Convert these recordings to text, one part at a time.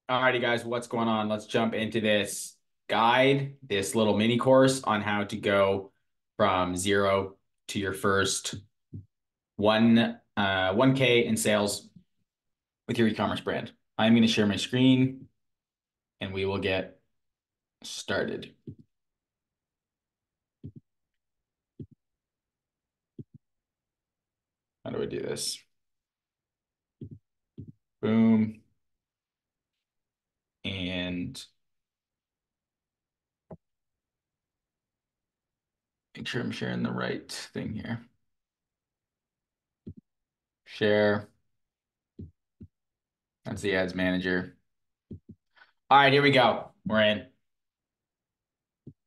Alrighty, guys, what's going on? Let's jump into this guide, this little mini course on how to go from zero to your first 1K in sales with your e-commerce brand. I'm going to share my screen and we will get started. How do I do this? Boom. And make sure I'm sharing the right thing here. Share. That's the ads manager. All right, here we go. We're in.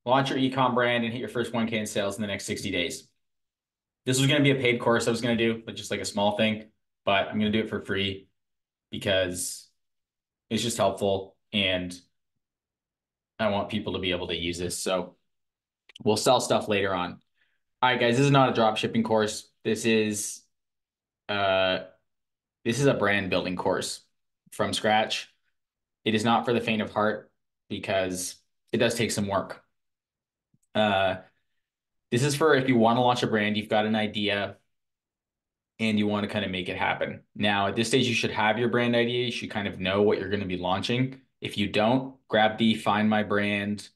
Launch your e-com brand and hit your first 1K in sales in the next 60 days. This was going to be a paid course I was going to do, but just like a small thing, but I'm going to do it for free because it's just helpful and I want people to be able to use this. So we'll sell stuff later on. All right, guys, this is not a drop shipping course. Uh this is a brand building course from scratch. It is not for the faint of heart because it does take some work. Uh this is for if you want to launch a brand, you've got an idea and you want to kind of make it happen. Now, at this stage, you should have your brand idea. You should kind of know what you're going to be launching. If you don't, grab the Find My Brand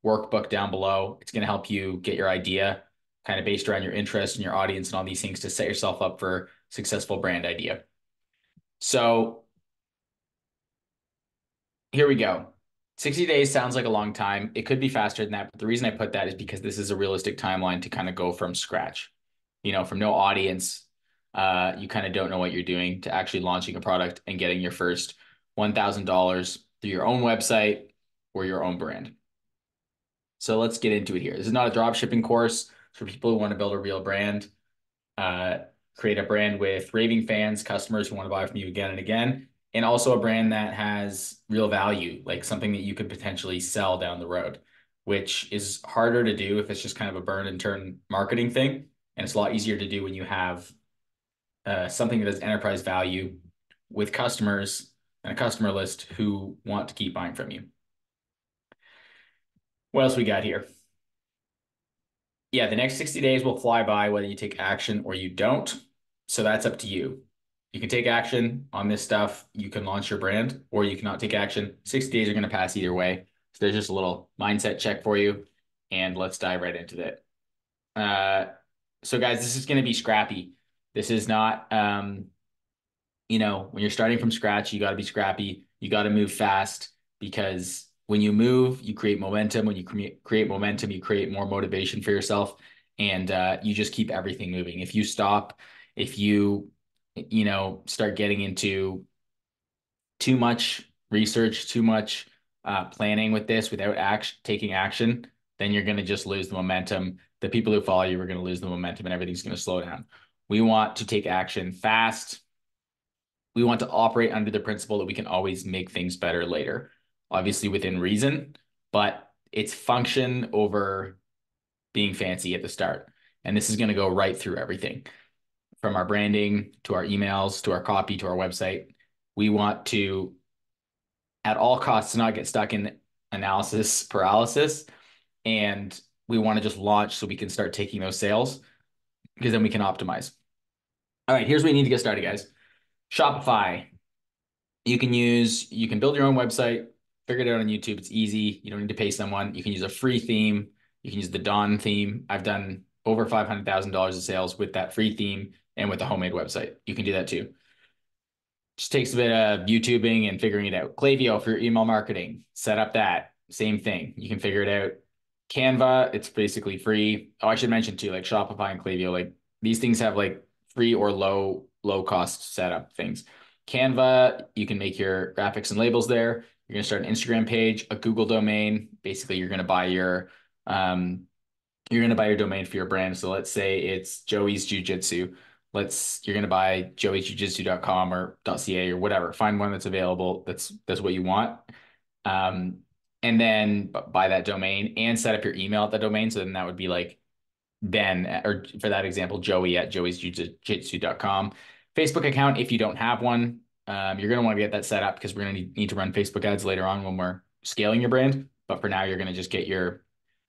workbook down below. It's going to help you get your idea kind of based around your interest and your audience and all these things to set yourself up for successful brand idea. So here we go. 60 days sounds like a long time. It could be faster than that, but the reason I put that is because this is a realistic timeline to kind of go from scratch. From no audience, you kind of don't know what you're doing to actually launching a product and getting your first $1,000 through your own website or your own brand. So let's get into it here. This is not a drop shipping course. It's for people who want to build a real brand, uh, create a brand with raving fans, customers who want to buy from you again and again, and also a brand that has real value, like something that you could potentially sell down the road, which is harder to do if it's just kind of a burn and turn marketing thing. And it's a lot easier to do when you have something that has enterprise value with customers and a customer list who want to keep buying from you. What else we got here? Yeah, the next 60 days will fly by whether you take action or you don't. So that's up to you. You can take action on this stuff. You can launch your brand or you cannot take action. 60 days are going to pass either way. So there's just a little mindset check for you. And let's dive right into that. So guys, this is going to be scrappy. This is not, when you're starting from scratch, you got to be scrappy. You got to move fast because when you move, you create momentum. When you create momentum, you create more motivation for yourself, and you just keep everything moving. If you stop, if you start getting into too much research, too much planning with this without taking action, then you're going to just lose the momentum. The people who follow you are going to lose the momentum, and everything's going to slow down. We want to take action fast. We want to operate under the principle that we can always make things better later, obviously within reason, but it's function over being fancy at the start. And this is going to go right through everything from our branding to our emails to our copy to our website. We want to, at all costs, not get stuck in analysis paralysis. And we want to just launch so we can start taking those sales because then we can optimize. All right, here's what you need to get started, guys. Shopify. You can build your own website, figure it out on YouTube. It's easy. You don't need to pay someone. You can use a free theme. You can use the Dawn theme. I've done over $500,000 of sales with that free theme and with a homemade website. You can do that too. Just takes a bit of YouTubing and figuring it out. Klaviyo for your email marketing. Set up that. Same thing. You can figure it out. Canva, it's basically free. Oh, I should mention too, like Shopify and Klaviyo, like these things have like free or low cost setup things. Canva, you can make your graphics and labels there. You're going to start an Instagram page, a Google domain. Basically, you're going to buy your domain for your brand. So let's say it's Joey's Jiu-Jitsu. You're going to buy joeysjujitsu.com or .ca or whatever. Find one that's available. That's what you want. Um, and then buy that domain and set up your email at the domain. So then that would be like or for that example, Joey at joeysjujitsu.com. Facebook account, if you don't have one, You're going to want to get that set up because we're going to need to run Facebook ads later on when we're scaling your brand. But for now, you're going to just get your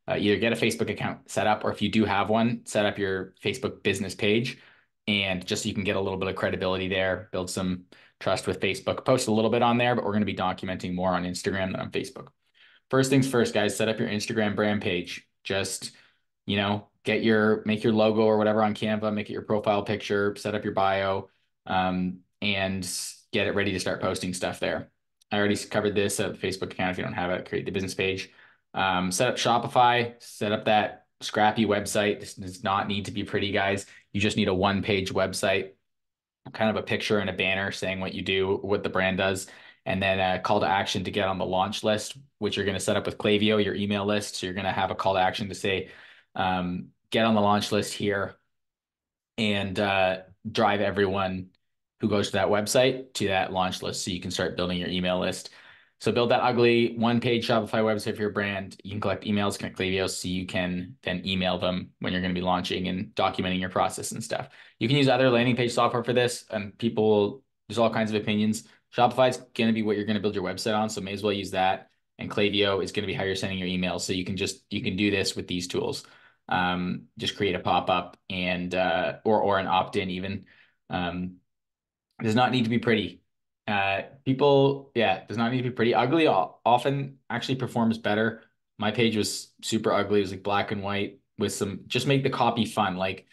either get a Facebook account set up, or if you do have one, set up your Facebook business page, and just so you can get a little bit of credibility there, build some trust with Facebook. Post a little bit on there, but we're going to be documenting more on Instagram than on Facebook. First things first, guys, set up your Instagram brand page. Just, make your logo or whatever on Canva, make it your profile picture, set up your bio, and get it ready to start posting stuff there. I already covered this at the Facebook account. If you don't have it, create the business page. Set up Shopify, set up that scrappy website. This does not need to be pretty, guys. You just need a one-page website, kind of a picture and a banner saying what you do, what the brand does, and then a call to action to get on the launch list, which you're going to set up with Klaviyo, your email list. So you're going to have a call to action to say, get on the launch list here, and drive everyone who goes to that website to that launch list so you can start building your email list. So build that ugly one-page Shopify website for your brand. You can collect emails, connect Klaviyo, so you can then email them when you're going to be launching and documenting your process and stuff. You can use other landing page software for this, and there's all kinds of opinions. Shopify is going to be what you're going to build your website on, so may as well use that. And Klaviyo is going to be how you're sending your emails. So you can do this with these tools. Just create a pop-up and or an opt-in even. It does not need to be pretty. Does not need to be pretty. Ugly often actually performs better. My page was super ugly. It was like black and white with just make the copy fun. Like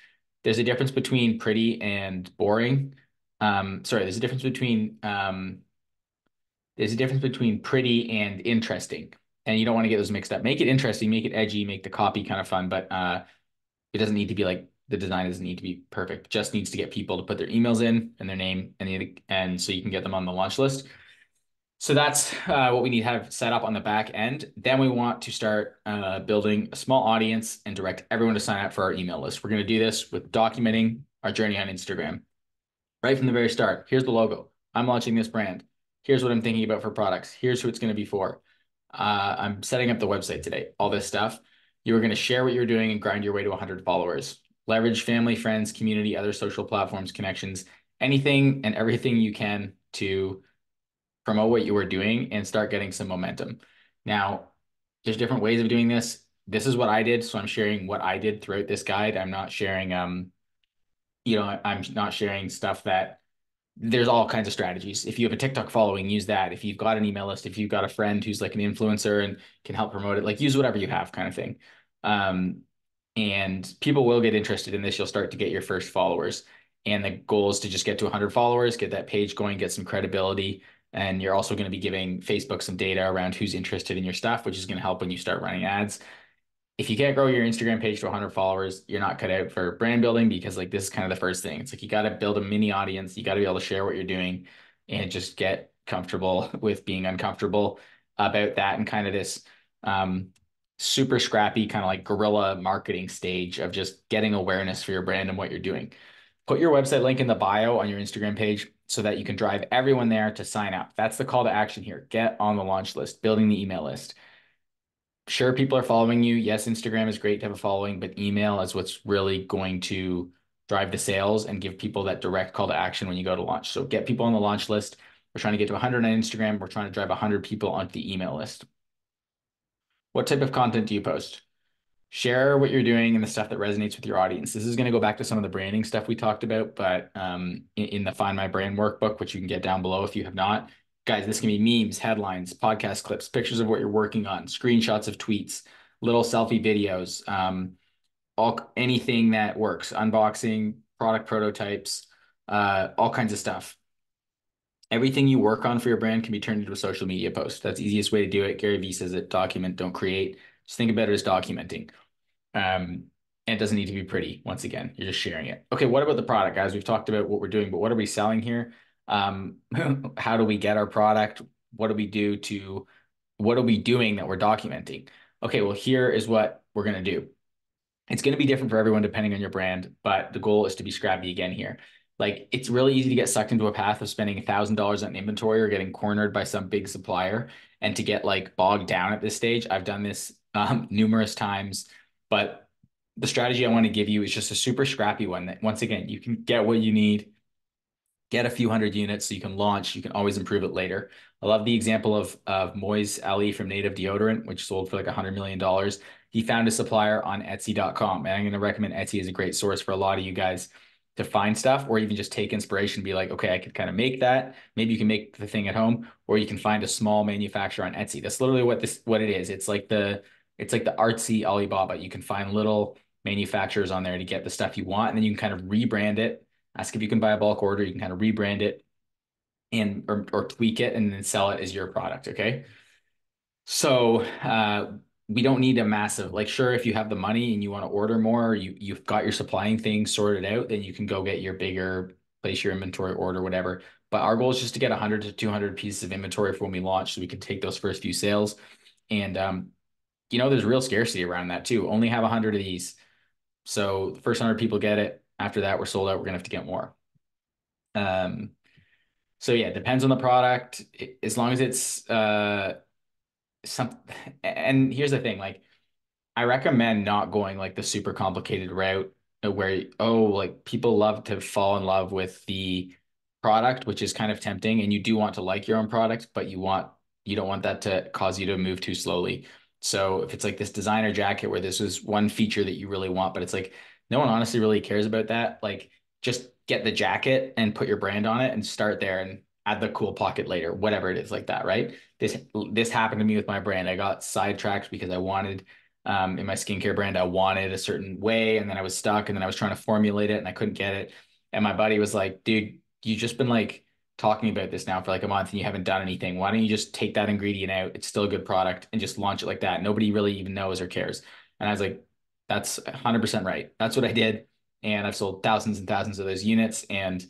there's a difference between pretty and boring. There's a difference between pretty and interesting. And you don't want to get those mixed up. Make it interesting, make it edgy, make the copy kind of fun, but it doesn't need to be like the design doesn't need to be perfect. It just needs to get people to put their emails in and their name and so you can get them on the launch list. So that's what we need to have set up on the back end. Then we want to start building a small audience and direct everyone to sign up for our email list. We're going to do this with documenting our journey on Instagram right from the very start. Here's the logo. I'm launching this brand. Here's what I'm thinking about for products. Here's who it's going to be for. I'm setting up the website today. All this stuff. You are going to share what you're doing and grind your way to 100 followers. Leverage family, friends, community, other social platforms, connections, anything and everything you can to promote what you are doing and start getting some momentum. Now, there's different ways of doing this. This is what I did, so I'm sharing what I did throughout this guide. I'm not sharing I'm not sharing stuff that there's all kinds of strategies. If you have a TikTok following, use that. If you've got an email list, if you've got a friend who's like an influencer and can help promote it, like use whatever you have kind of thing. And people will get interested in this. You'll start to get your first followers. And the goal is to just get to 100 followers, get that page going, get some credibility. And you're also going to be giving Facebook some data around who's interested in your stuff, which is going to help when you start running ads. If you can't grow your Instagram page to 100 followers, you're not cut out for brand building because like this is kind of the first thing. It's like you got to build a mini audience. You got to be able to share what you're doing and just get comfortable with being uncomfortable about that and kind of this super scrappy kind of like guerrilla marketing stage of just getting awareness for your brand and what you're doing. Put your website link in the bio on your Instagram page so that you can drive everyone there to sign up. That's the call to action here. Get on the launch list, building the email list. Sure, people are following you. Yes, Instagram is great to have a following, but email is what's really going to drive the sales and give people that direct call to action when you go to launch. So get people on the launch list. We're trying to get to 100 on Instagram. We're trying to drive 100 people onto the email list. What type of content do you post? Share what you're doing and the stuff that resonates with your audience. This is going to go back to some of the branding stuff we talked about, but in the Find My Brand workbook, which you can get down below if you have not, guys, this can be memes, headlines, podcast clips, pictures of what you're working on, screenshots of tweets, little selfie videos, anything that works, unboxing, product prototypes, all kinds of stuff. Everything you work on for your brand can be turned into a social media post. That's the easiest way to do it. Gary Vee says it, document, don't create. Just think about it as documenting. And it doesn't need to be pretty. Once again, you're just sharing it. Okay, what about the product, guys? We've talked about what we're doing, but what are we selling here? How do we get our product? What do we what are we doing that we're documenting? Okay, well, here is what we're going to do. It's going to be different for everyone depending on your brand, but the goal is to be scrappy again here. Like it's really easy to get sucked into a path of spending $1,000 on inventory or getting cornered by some big supplier and to get like bogged down at this stage. I've done this numerous times, but the strategy I want to give you is just a super scrappy one that once again, you can get what you need get a few hundred units so you can launch. You can always improve it later. I love the example of Moise Ali from Native Deodorant, which sold for like $100 million. He found a supplier on Etsy.com, and I'm going to recommend Etsy as a great source for a lot of you guys to find stuff, or even just take inspiration, be like, okay, I could kind of make that. Maybe you can make the thing at home, or you can find a small manufacturer on Etsy. That's literally what it is. It's like the artsy Alibaba. You can find little manufacturers on there to get the stuff you want, and then you can kind of rebrand it. Ask if you can buy a bulk order. You can kind of rebrand it and or tweak it and then sell it as your product. Okay. So we don't need a massive, like, sure, if you have the money and you want to order more, you've got your supplying things sorted out, then you can go get your bigger, place your inventory order, whatever. But our goal is just to get 100 to 200 pieces of inventory for when we launch, so we can take those first few sales. And there's real scarcity around that too. Only have 100 of these. So the first 100 people get it. After that, we're sold out. We're gonna have to get more. Um, so yeah, it depends on the product. As long as it's some, and here's the thing, like I recommend not going like the super complicated route where, oh, like people love to fall in love with the product, which is kind of tempting. And you do want to like your own product, but you don't want that to cause you to move too slowly. So if it's like this designer jacket where this is one feature that you really want, but it's like no one honestly really cares about that, like just get the jacket and put your brand on it and start there and add the cool pocket later, whatever it is like that, right? This happened to me with my brand. I got sidetracked because I wanted in my skincare brand, I wanted a certain way, and then I was stuck, and then I was trying to formulate it, and I couldn't get it. And my buddy was like, "Dude, you just been like talking about this now for like a month, and you haven't done anything. Why don't you just take that ingredient out? It's still a good product, and just launch it like that. Nobody really even knows or cares." And I was like, "That's 100% right. That's what I did, and I've sold thousands and thousands of those units, and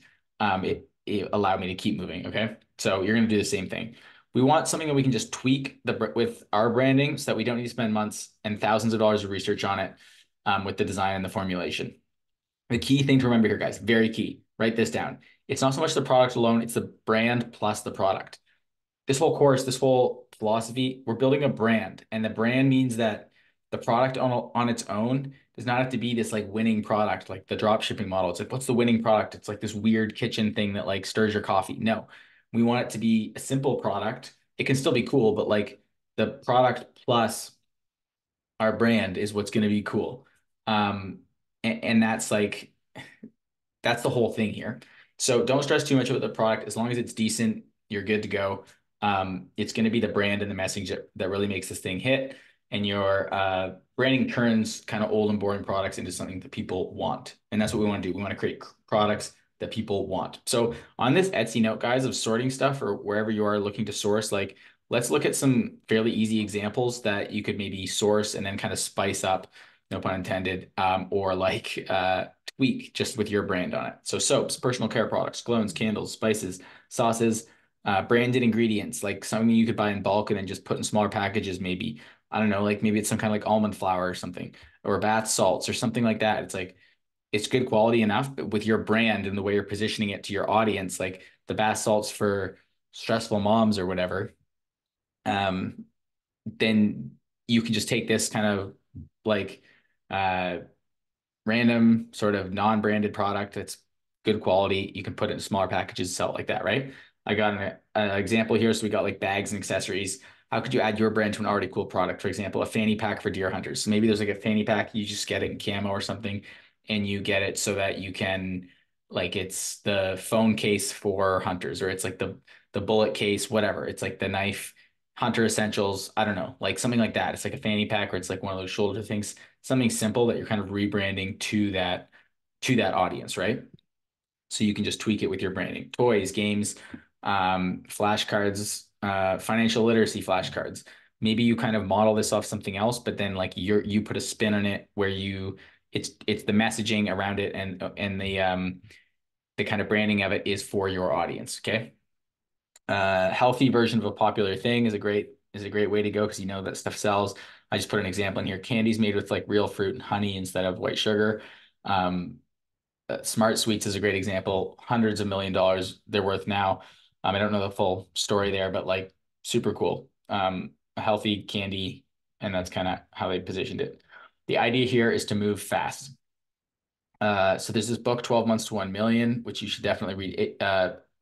it allowed me to keep moving." Okay, so you're gonna do the same thing. We want something that we can just tweak with our branding so that we don't need to spend months and thousands of dollars of research on it with the design and the formulation. The key thing to remember here, guys, very key, write this down. It's not so much the product alone, it's the brand plus the product. This whole course, this whole philosophy, we're building a brand. And the brand means that the product on its own does not have to be this like winning product, like the drop shipping model. It's like, what's the winning product? It's like this weird kitchen thing that like stirs your coffee. No, we want it to be a simple product. It can still be cool, but like the product plus our brand is what's going to be cool. And that's the whole thing here. So don't stress too much about the product. As long as it's decent, you're good to go. It's going to be the brand and the message that really makes this thing hit. And your branding turns kind of old and boring products into something that people want. And that's what we want to do. We want to create products that people want. So on this Etsy note, guys, of sorting stuff or wherever you are looking to source, like let's look at some fairly easy examples that you could maybe source and then kind of spice up, no pun intended, or like tweak just with your brand on it. So soaps, personal care products, colognes, candles, spices, sauces, branded ingredients, like something you could buy in bulk and then just put in smaller packages, maybe. I don't know, like maybe it's some kind of like almond flour or something, or bath salts or something like that. It's like it's good quality enough with your brand and the way you're positioning it to your audience, like the bath salts for stressful moms or whatever. Um, then you can just take this kind of like uh random sort of non-branded product that's good quality. You can put it in smaller packages, sell it like that, right? I got an example here. So we got like bags and accessories. How could you add your brand to an already cool product? For example, a fanny pack for deer hunters. So maybe there's like a fanny pack, you just get it in camo or something, and you get it so that you can like it's the phone case for hunters, or it's like the bullet case, whatever. It's like the knife hunter essentials. I don't know, like something like that. It's like a fanny pack, or it's like one of those shoulder things, something simple that you're kind of rebranding to that audience, right? So you can just tweak it with your branding. Toys, games, flashcards, financial literacy flashcards. Maybe you kind of model this off something else, but then like you put a spin on it where it's the messaging around it and the kind of branding of it is for your audience. Okay. Healthy version of a popular thing is a great way to go because you know that stuff sells. I just put an example in here. Candies made with like real fruit and honey instead of white sugar. Um, Smart Sweets is a great example. Hundreds of $1 million they're worth now. I don't know the full story there, but like super cool. A healthy candy, and that's kind of how they positioned it. The idea here is to move fast. So there's this book, 12 Months to 1 Million, which you should definitely read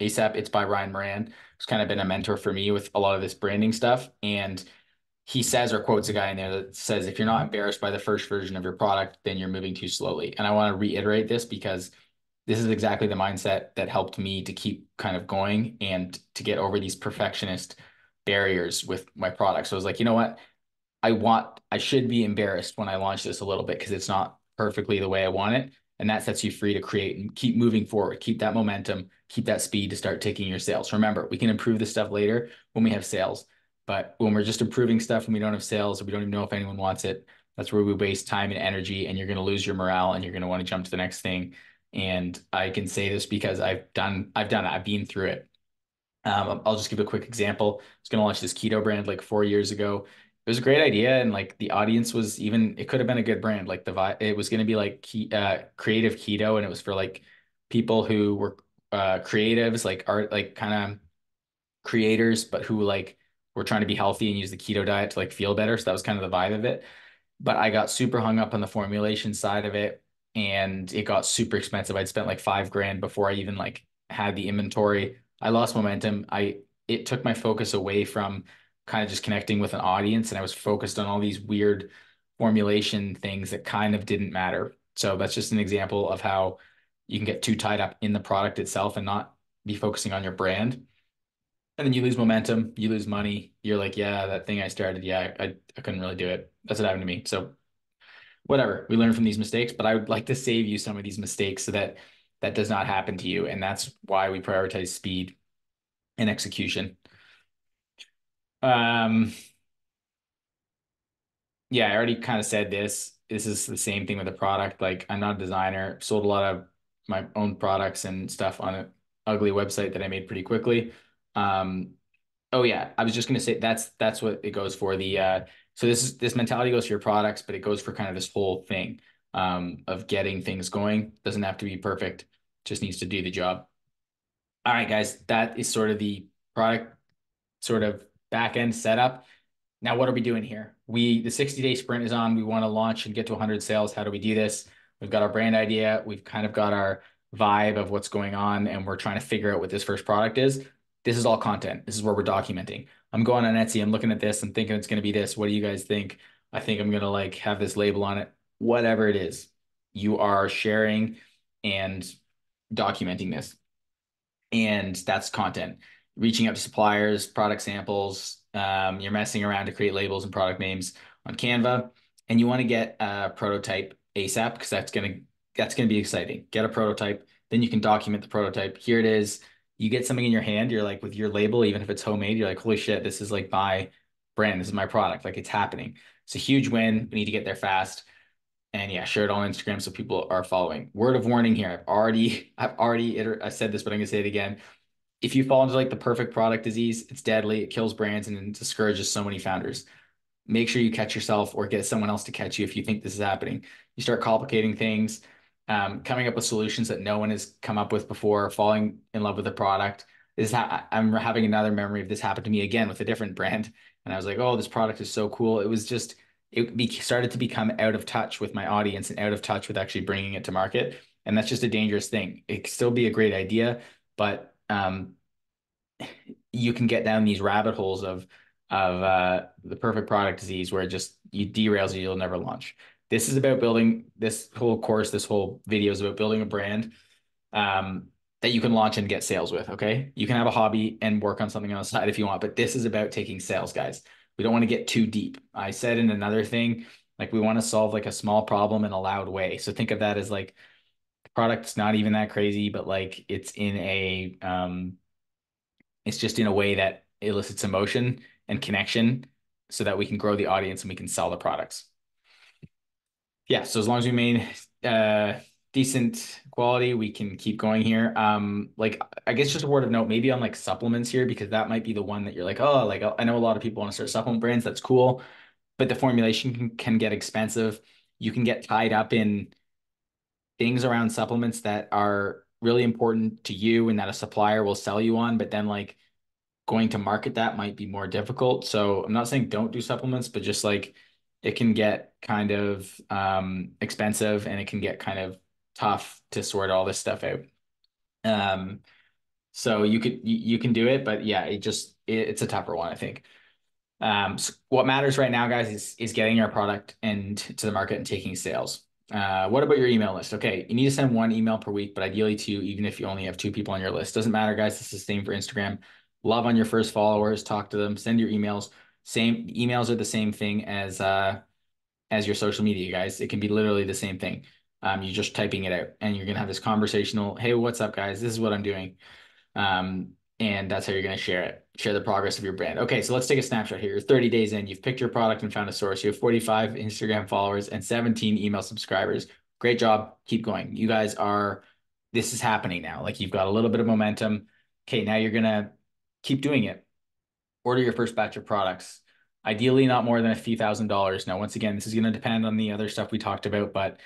ASAP. It's by Ryan Moran, who's kind of been a mentor for me with a lot of this branding stuff. And he says or quotes a guy in there that says, if you're not embarrassed by the first version of your product, then you're moving too slowly. And I want to reiterate this because this is exactly the mindset that helped me to keep kind of going and to get over these perfectionist barriers with my product. So I was like, you know what? I should be embarrassed when I launch this a little bit because it's not perfectly the way I want it. And that sets you free to create and keep moving forward, keep that momentum, keep that speed to start taking your sales. Remember, we can improve this stuff later when we have sales. But when we're just improving stuff and we don't have sales or we don't even know if anyone wants it, that's where we waste time and energy and you're going to lose your morale and you're going to want to jump to the next thing. And I can say this because I've done it. I've been through it. I'll just give a quick example. I was going to launch this keto brand like 4 years ago. It was a great idea, and like the audience was even. It could have been a good brand. Like the vibe, it was going to be like creative keto, and it was for like people who were creatives, like art, like kind of creators, but who like were trying to be healthy and use the keto diet to like feel better. So that was kind of the vibe of it, but I got super hung up on the formulation side of it and it got super expensive. I'd spent like 5 grand before I even like had the inventory. I lost momentum. It took my focus away from kind of just connecting with an audience and I was focused on all these weird formulation things that kind of didn't matter. So that's just an example of how you can get too tied up in the product itself and not be focusing on your brand. And then you lose momentum, you lose money. You're like, yeah, that thing I started, yeah, I couldn't really do it. That's what happened to me. So whatever, we learn from these mistakes, but I would like to save you some of these mistakes so that that does not happen to you. And that's why we prioritize speed and execution. Um, yeah, I already kind of said this. This is the same thing with the product. Like I'm not a designer, sold a lot of my own products and stuff on an ugly website that I made pretty quickly. Um, Oh yeah, I was just gonna say that's what it goes for. The so this mentality goes for your products, but it goes for kind of this whole thing of getting things going. Doesn't have to be perfect, just needs to do the job. All right, guys, that is sort of the product sort of back end setup. Now, what are we doing here? The 60-day sprint is on. We want to launch and get to 100 sales. How do we do this? We've got our brand idea. We've kind of got our vibe of what's going on, and we're trying to figure out what this first product is. This is all content. This is where we're documenting. I'm going on Etsy. I'm looking at this. I'm thinking it's going to be this. What do you guys think? I think I'm going to like have this label on it. Whatever it is, you are sharing and documenting this and that's content. Reaching out to suppliers, product samples. You're messing around to create labels and product names on Canva, and you want to get a prototype ASAP because that's gonna be exciting. Get a prototype, then you can document the prototype. Here it is. You get something in your hand. You're like with your label, even if it's homemade. You're like, holy shit, this is like my brand. This is my product. Like it's happening. It's a huge win. We need to get there fast. And yeah, share it on Instagram so people are following. Word of warning here. I said this, but I'm gonna say it again. If you fall into like the perfect product disease, it's deadly. It kills brands and it discourages so many founders. Make sure you catch yourself or get someone else to catch you if you think this is happening. You start complicating things, coming up with solutions that no one has come up with before, falling in love with the product. I'm having another memory of this happened to me again with a different brand. And I was like, oh, this product is so cool. Started to become out of touch with my audience and out of touch with actually bringing it to market. And that's just a dangerous thing. It could still be a great idea, but you can get down these rabbit holes of the perfect product disease where it just you derails you, you'll never launch. This is about building this whole course, this whole video is about building a brand that you can launch and get sales with. Okay. You can have a hobby and work on something on the side if you want, but this is about taking sales, guys. We don't want to get too deep. I said in another thing, like we want to solve like a small problem in a loud way. So think of that as like the product's not even that crazy, but like it's just in a way that elicits emotion and connection so that we can grow the audience and we can sell the products. Yeah, so as long as we maintain decent quality, we can keep going here. Like I guess just a word of note, maybe on like supplements here, because that might be the one that you're like, oh, like I know a lot of people want to start supplement brands. That's cool, but the formulation can get expensive. You can get tied up in things around supplements that are really important to you and that a supplier will sell you on, but then like going to market that might be more difficult. So I'm not saying don't do supplements, but just like it can get kind of expensive and it can get kind of tough to sort all this stuff out. Um, so you can do it, but yeah, it's a tougher one, I think. So what matters right now, guys, is getting your product and to the market and taking sales. What about your email list? Okay, you need to send one email per week, but ideally two, even if you only have two people on your list. Doesn't matter, guys. This is the same for Instagram. Love on your first followers, talk to them, send your emails. Same emails are the same thing as your social media, guys. It can be literally the same thing. You're just typing it out, and you're gonna have this conversational. Hey, what's up, guys? This is what I'm doing. And that's how you're going to share it, share the progress of your brand. Okay, so let's take a snapshot here. You're 30 days in, you've picked your product and found a source. You have 45 Instagram followers and 17 email subscribers. Great job. Keep going. This is happening now. Like you've got a little bit of momentum. Okay, now you're going to keep doing it. Order your first batch of products. Ideally, not more than a few $1,000s. Now, once again, this is going to depend on the other stuff we talked about, but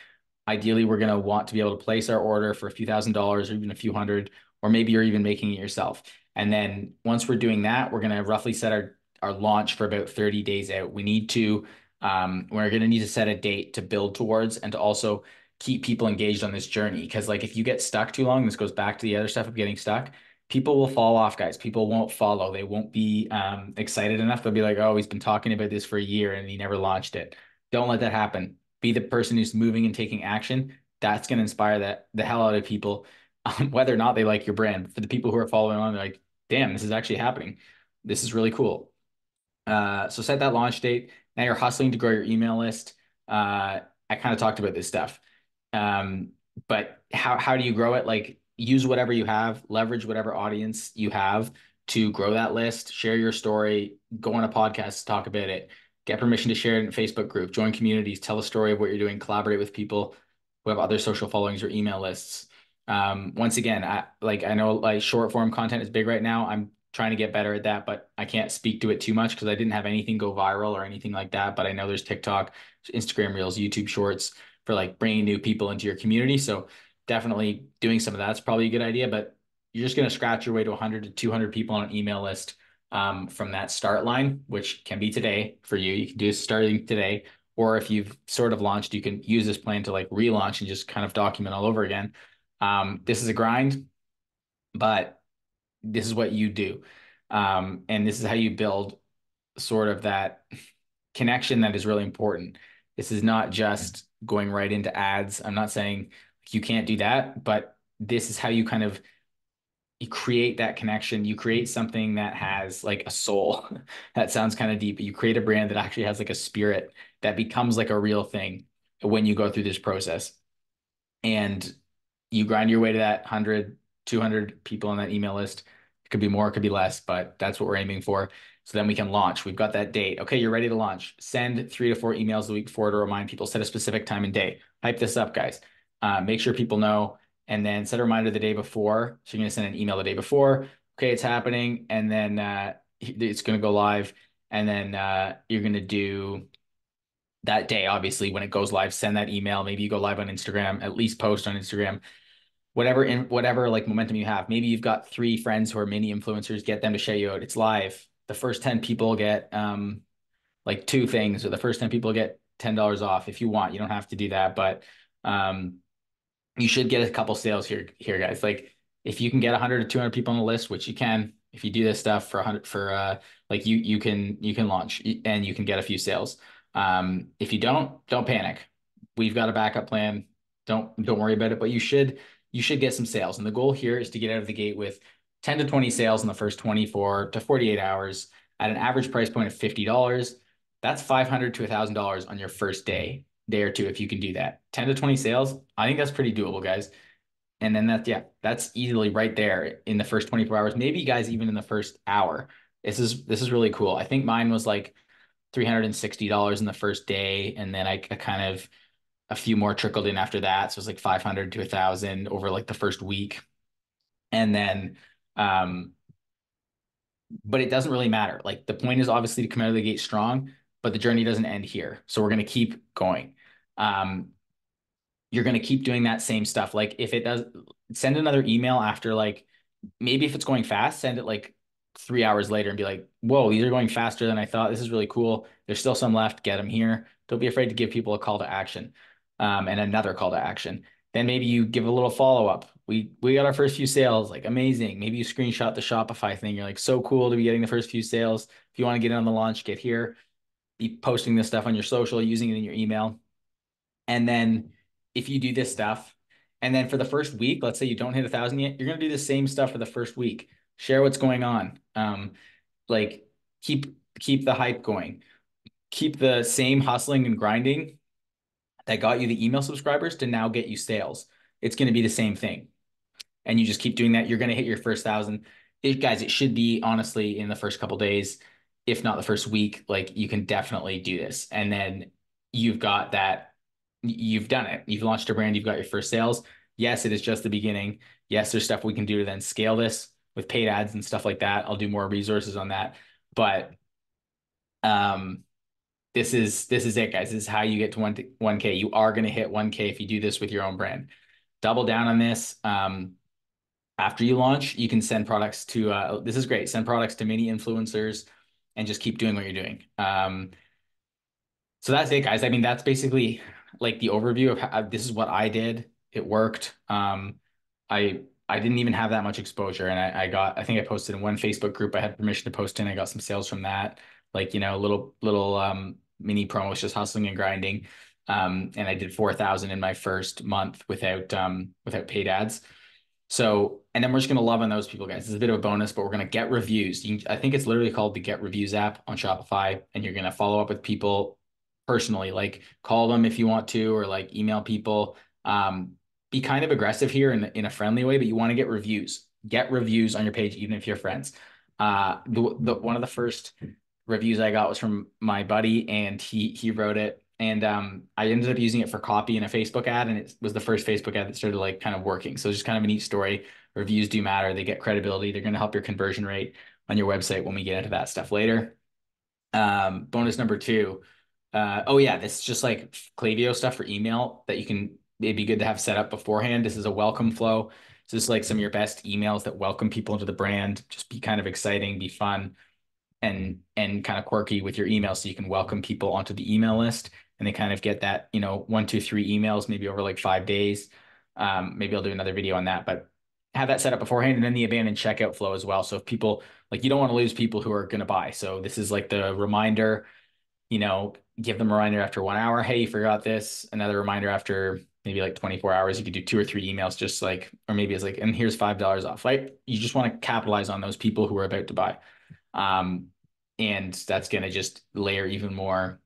ideally, we're going to want to be able to place our order for a few $1,000s or even a few hundred, or maybe you're even making it yourself. And then once we're doing that, we're going to roughly set our launch for about 30 days out. We're going to need to set a date to build towards and to also keep people engaged on this journey. Because like if you get stuck too long, this goes back to the other stuff of getting stuck. People will fall off, guys. People won't follow. They won't be excited enough. They'll be like, oh, he's been talking about this for a year and he never launched it. Don't let that happen. Be the person who's moving and taking action. That's going to inspire the hell out of people, whether or not they like your brand. For the people who are following on, they're like, damn, this is actually happening. This is really cool. So set that launch date. Now you're hustling to grow your email list. I kind of talked about this stuff. Um, but how do you grow it? Like use whatever you have, leverage whatever audience you have to grow that list, share your story, go on a podcast, talk about it, get permission to share it in a Facebook group, join communities, tell a story of what you're doing, collaborate with people who have other social followings or email lists. Once again, I know like short form content is big right now. I'm trying to get better at that, but I can't speak to it too much because I didn't have anything go viral or anything like that. But I know there's TikTok, Instagram Reels, YouTube Shorts for like bringing new people into your community. So definitely doing some of that's probably a good idea, but you're just going to scratch your way to 100 to 200 people on an email list from that start line, which can be today for you. You can do starting today, or if you've sort of launched, you can use this plan to like relaunch and just kind of document all over again. This is a grind, but this is what you do. And this is how you build sort of that connection that is really important. This is not just going right into ads. I'm not saying you can't do that, but this is how you kind of you create that connection. You create something that has like a soul. That sounds kind of deep, but you create a brand that actually has like a spirit that becomes like a real thing when you go through this process. And you grind your way to that 100, 200 people on that email list. It could be more, it could be less, but that's what we're aiming for. So then we can launch. We've got that date. Okay, you're ready to launch. Send 3 to 4 emails a week before to remind people. Set a specific time and day. Hype this up, guys. Make sure people know, and then set a reminder the day before. So you're going to send an email the day before. Okay, it's happening, and then it's going to go live, and then you're going to do that day, obviously, when it goes live, send that email. Maybe you go live on Instagram, at least post on Instagram, whatever like momentum you have. Maybe you've got 3 friends who are mini influencers, get them to share you out. It's live. The first 10 people get like 2 things, or the first 10 people get $10 off if you want. You don't have to do that, but um you should get a couple sales here, guys. Like if you can get 100 to 200 people on the list, which you can, if you do this stuff for 100 for like you can launch and you can get a few sales. If you don't panic. We've got a backup plan. Don't worry about it, but you should get some sales. And the goal here is to get out of the gate with 10 to 20 sales in the first 24 to 48 hours at an average price point of $50. That's $500 to $1,000 on your first day or two, if you can do that. 10 to 20 sales, I think that's pretty doable, guys. And then that's easily right there in the first 24 hours, maybe guys, even in the first hour. This is really cool. I think mine was like $360 in the first day. And then I kind of a few more trickled in after that. So it's like 500 to 1,000 over like the first week. And then, but it doesn't really matter. Like the point is obviously to come out of the gate strong, but the journey doesn't end here. So we're going to keep going. Um, you're going to keep doing that same stuff. Like if it does, send another email after like, maybe if it's going fast, send it like 3 hours later and be like, whoa, these are going faster than I thought. This is really cool. There's still some left. Get them here. Don't be afraid to give people a call to action, and another call to action. Then maybe you give a little follow-up. We got our first few sales, like amazing. Maybe you screenshot the Shopify thing. You're like, so cool to be getting the first few sales. If you want to get in on the launch, get here. Be posting this stuff on your social, using it in your email. And then if you do this stuff, and then for the first week, let's say you don't hit 1,000 yet, you're gonna do the same stuff for the first week. Share what's going on. Like keep the hype going. Keep the same hustling and grinding that got you the email subscribers to now get you sales. It's going to be the same thing. And you just keep doing that. You're going to hit your first 1,000. Guys, it should be honestly in the first couple days, if not the first week. Like you can definitely do this. And then you've got that, you've done it. You've launched a brand, you've got your first sales. Yes, it is just the beginning. Yes, there's stuff we can do to then scale this with paid ads and stuff like that. I'll do more resources on that. But um this is it, guys. This is how you get to 1K. You are going to hit 1K if you do this with your own brand. Double down on this. After you launch, you can send products to, this is great. Send products to mini influencers and just keep doing what you're doing. So that's it, guys. I mean, that's basically like the overview of how this is what I did. It worked. I didn't even have that much exposure, and I think I posted in one Facebook group I had permission to post in. I got some sales from that, like little mini promos, just hustling and grinding. And I did 4,000 in my first month without paid ads. So, and then we're just going to love on those people, guys. This is a bit of a bonus, but we're going to get reviews. I think it's literally called the Get Reviews app on Shopify, and you're going to follow up with people personally, like call them if you want to, or like email people. Be kind of aggressive here in a friendly way, but you want to get reviews. Get reviews on your page, even if you're friends. One of the first reviews I got was from my buddy, and he wrote it, and I ended up using it for copy in a Facebook ad, and it was the first Facebook ad that started like kind of working. So it's just kind of a neat story. Reviews do matter. They get credibility. They're going to help your conversion rate on your website when we get into that stuff later. Bonus number two. Oh yeah, this is just like Klaviyo stuff for email that you can, it'd be good to have set up beforehand. This is a welcome flow. So this is like some of your best emails that welcome people into the brand. Just be kind of exciting, be fun, and kind of quirky with your email so you can welcome people onto the email list and they kind of get that, 1, 2, 3 emails maybe over like 5 days. Maybe I'll do another video on that, but have that set up beforehand, and then the abandoned checkout flow as well. So if people like, you don't want to lose people who are going to buy. So this is like the reminder, give them a reminder after 1 hour. Hey, you forgot this. Another reminder after maybe like 24 hours. You could do 2 or 3 emails, just like, or maybe it's like, and here's $5 off. Right? You just want to capitalize on those people who are about to buy. And that's going to just layer even more.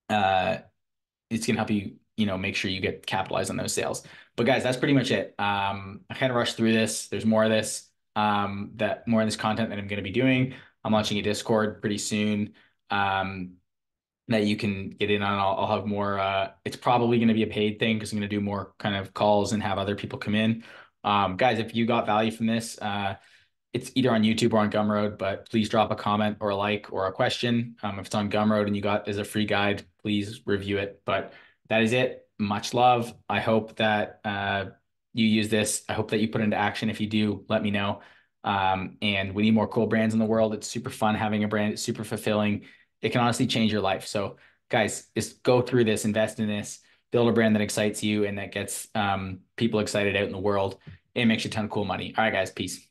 It's going to help you, make sure you get capitalized on those sales. But guys, that's pretty much it. I kind of rushed through this. There's more of this, more of this content that I'm going to be doing. I'm launching a Discord pretty soon. That you can get in on. I'll have more. It's probably going to be a paid thing because I'm going to do more kind of calls and have other people come in. Guys, if you got value from this, it's either on YouTube or on Gumroad, but please drop a comment or a like or a question. If it's on Gumroad and you got as a free guide, please review it. But that is it. Much love. I hope that you use this. I hope that you put it into action. If you do, let me know. And we need more cool brands in the world. It's super fun having a brand. It's super fulfilling. It can honestly change your life. So guys, just go through this, invest in this, build a brand that excites you and that gets people excited out in the world. It makes you a ton of cool money. All right, guys, peace.